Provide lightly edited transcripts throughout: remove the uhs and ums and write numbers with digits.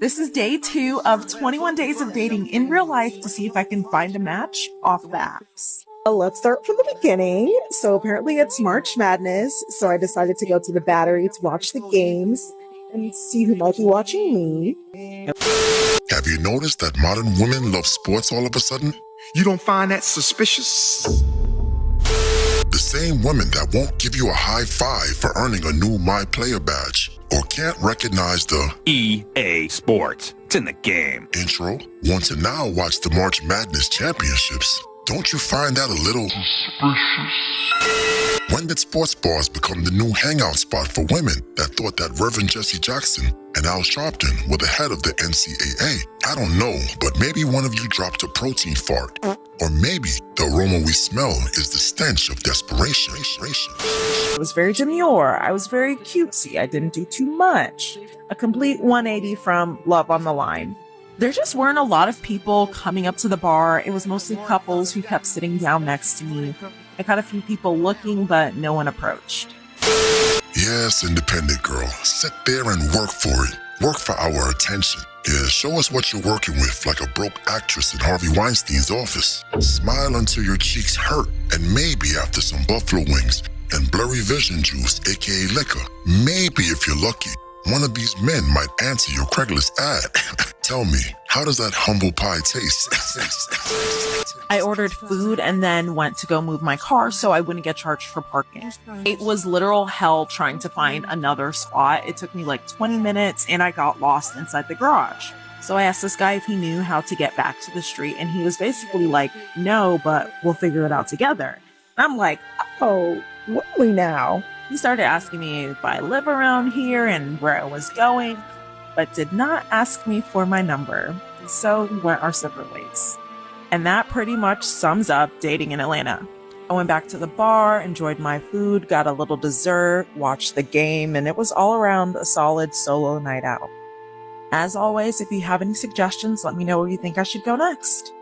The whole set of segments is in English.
This is day 2 of 21 days of dating in real life to see if I can find a match off the apps. Let's start from the beginning. So apparently it's March Madness, so I decided to go to the Battery to watch the games and see who might be watching me. Have you noticed that modern women love sports all of a sudden? You don't find that suspicious? The same women that won't give you a high five for earning a new My Player badge or can't recognize the EA Sports. It's in the game. intro want to now watch the March Madness championships. Don't you find that a little suspicious? When did sports bars become the new hangout spot for women that thought that Reverend Jesse Jackson and Al Sharpton were the head of the NCAA? I don't know, but maybe one of you dropped a protein fart. Or maybe the aroma we smell is the stench of desperation. I was very demure. I was very cutesy. I didn't do too much. A complete 180 from Love on the Line. There just weren't a lot of people coming up to the bar. It was mostly couples who kept sitting down next to me. I caught a few people looking, but no one approached. Yes, independent girl. Sit there and work for it. Work for our attention. Yeah, show us what you're working with like a broke actress in Harvey Weinstein's office. Smile until your cheeks hurt, and maybe after some buffalo wings and blurry vision juice, aka liquor, maybe if you're lucky, one of these men might answer your Craigslist ad. Tell me, how does that humble pie taste? I ordered food and then went to go move my car so I wouldn't get charged for parking. It was literal hell trying to find another spot. It took me like 20 minutes and I got lost inside the garage. So I asked this guy if he knew how to get back to the street, and he was basically like, no, but we'll figure it out together. I'm like, oh, really now? He started asking me if I live around here and where I was going, but did not ask me for my number. So we went our separate ways. And that pretty much sums up dating in Atlanta. I went back to the bar, enjoyed my food, got a little dessert, watched the game, and it was all around a solid solo night out. As always, if you have any suggestions, let me know where you think I should go next.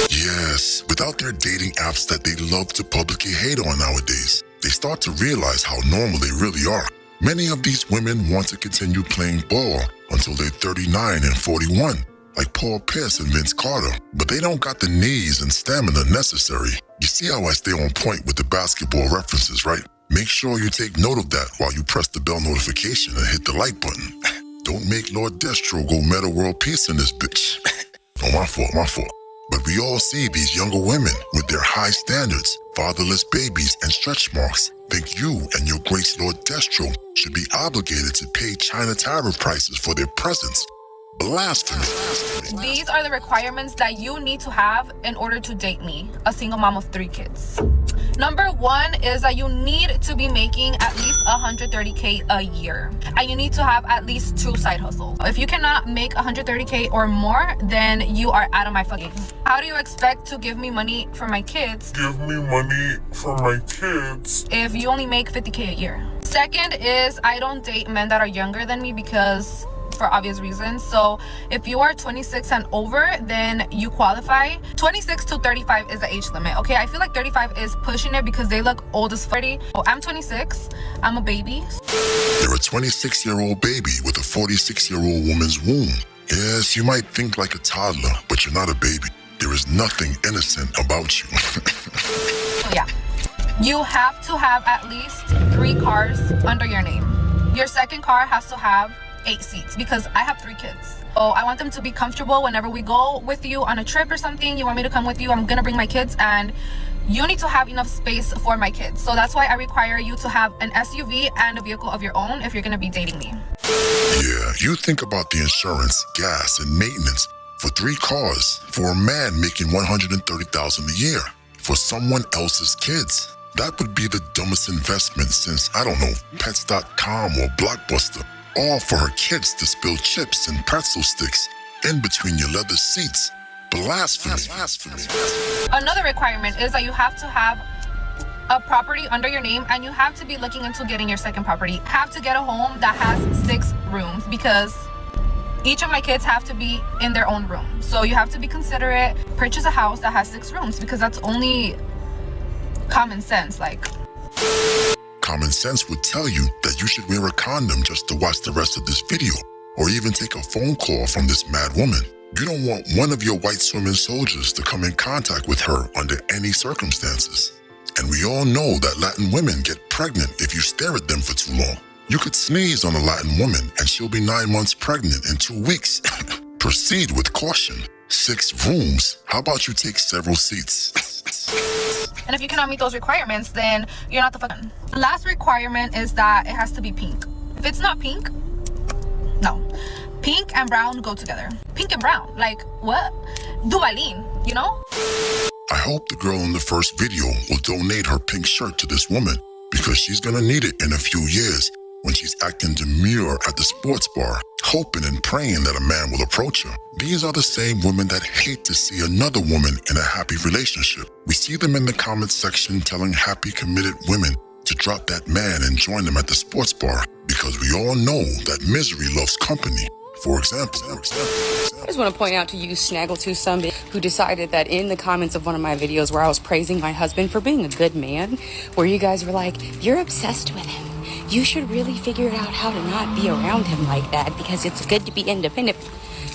Yes, without their dating apps that they love to publicly hate on nowadays, they start to realize how normal they really are. Many of these women want to continue playing ball until they're 39 and 41, like Paul Pierce and Vince Carter, but they don't got the knees and stamina necessary. You see how I stay on point with the basketball references, right? Make sure you take note of that while you press the bell notification and hit the like button. Don't make Lord Destro go meta world peace in this bitch. Oh, my fault. But we all see these younger women with their high standards, fatherless babies, and stretch marks. Think you and your Grace Lord Destro should be obligated to pay China tariff prices for their presence. Blasphemy. These are the requirements that you need to have in order to date me, a single mom of 3 kids. Number 1 is that you need to be making at least $130K a year, and you need to have at least 2 side hustles. If you cannot make $130K or more, then you are out of my fucking. How do you expect to give me money for my kids? If you only make $50K a year. Second is I don't date men that are younger than me because for obvious reasons. So if you are 26 and over, then you qualify. 26 to 35 is the age limit. Okay, I feel like 35 is pushing it because they look old as 40. Oh, I'm 26. I'm a baby. You're a 26-year-old baby with a 46-year-old woman's womb. Yes, you might think like a toddler, but you're not a baby. There is nothing innocent about you. Yeah. You have to have at least 3 cars under your name. Your second car has to have 8 seats because I have 3 kids. Oh, I want them to be comfortable whenever we go with you on a trip or something. You want me to come with you? I'm gonna bring my kids, and you need to have enough space for my kids. So that's why I require you to have an SUV and a vehicle of your own if you're gonna be dating me. Yeah, you think about the insurance, gas, and maintenance for 3 cars for a man making $130,000 a year for someone else's kids. That would be the dumbest investment since, I don't know, Pets.com or Blockbuster. All for her kids to spill chips and pretzel sticks in between your leather seats. Blasphemy. Another requirement is that you have to have a property under your name, and you have to be looking into getting your second property. Have to get a home that has 6 rooms because each of my kids have to be in their own room. So you have to be considerate. Purchase a house that has 6 rooms because that's only common sense. Like, Common sense would tell you that you should wear a condom just to watch the rest of this video, or even take a phone call from this mad woman. You don't want one of your white swimming soldiers to come in contact with her under any circumstances. And we all know that Latin women get pregnant if you stare at them for too long. You could sneeze on a Latin woman and she'll be 9 months pregnant in 2 weeks. Proceed with caution. 6 rooms. How about you take several seats? And if you cannot meet those requirements, then you're not the fucking. The last requirement is that it has to be pink. If it's not pink, no. Pink and brown go together. Pink and brown, like what? Duvalin, you know? I hope the girl in the first video will donate her pink shirt to this woman, because she's gonna need it in a few years when she's acting demure at the sports bar, hoping and praying that a man will approach her. These are the same women that hate to see another woman in a happy relationship. We see them in the comments section telling happy, committed women to drop that man and join them at the sports bar, because we all know that misery loves company. For example, I just want to point out to you, Snaggletooth Sunday, who decided that in the comments of one of my videos where I was praising my husband for being a good man, where you guys were like, you're obsessed with him. You should really figure out how to not be around him like that because it's good to be independent.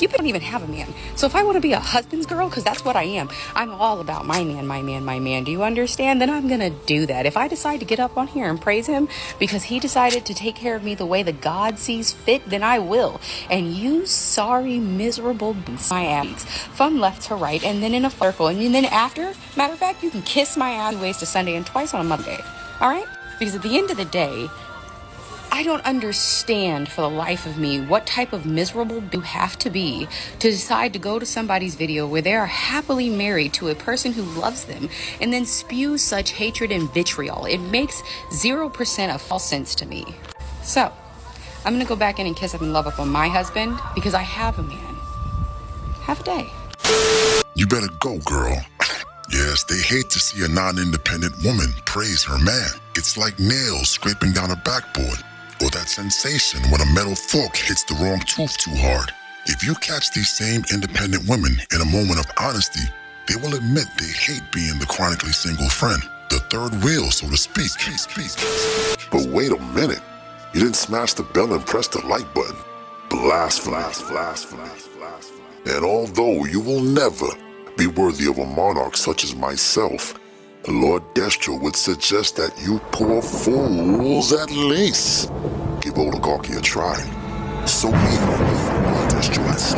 You don't even have a man. So if I want to be a husband's girl, because that's what I am, I'm all about my man, my man, my man. Do you understand? Then I'm going to do that. If I decide to get up on here and praise him because he decided to take care of me the way that God sees fit, then I will. And you sorry, miserable my ass from left to right and then in a circle. And then after, matter of fact, you can kiss my ass ways to Sunday and twice on a Mother's Day. All right? Because at the end of the day, I don't understand for the life of me what type of miserable you have to be to decide to go to somebody's video where they are happily married to a person who loves them and then spew such hatred and vitriol. It makes 0% of false sense to me. So, I'm going to go back in and kiss up and love up on my husband because I have a man. Have a day. You better go, girl. Yes, they hate to see a non-independent woman praise her man. It's like nails scraping down a backboard, or that sensation when a metal fork hits the wrong tooth too hard. If you catch these same independent women in a moment of honesty, they will admit they hate being the chronically single friend, the third wheel, so to speak. But wait a minute. You didn't smash the bell and press the like button. Blasphemy. And although you will never be worthy of a monarch such as myself, Lord Destro would suggest that you poor fools at least give oligarchy a try. So Destro has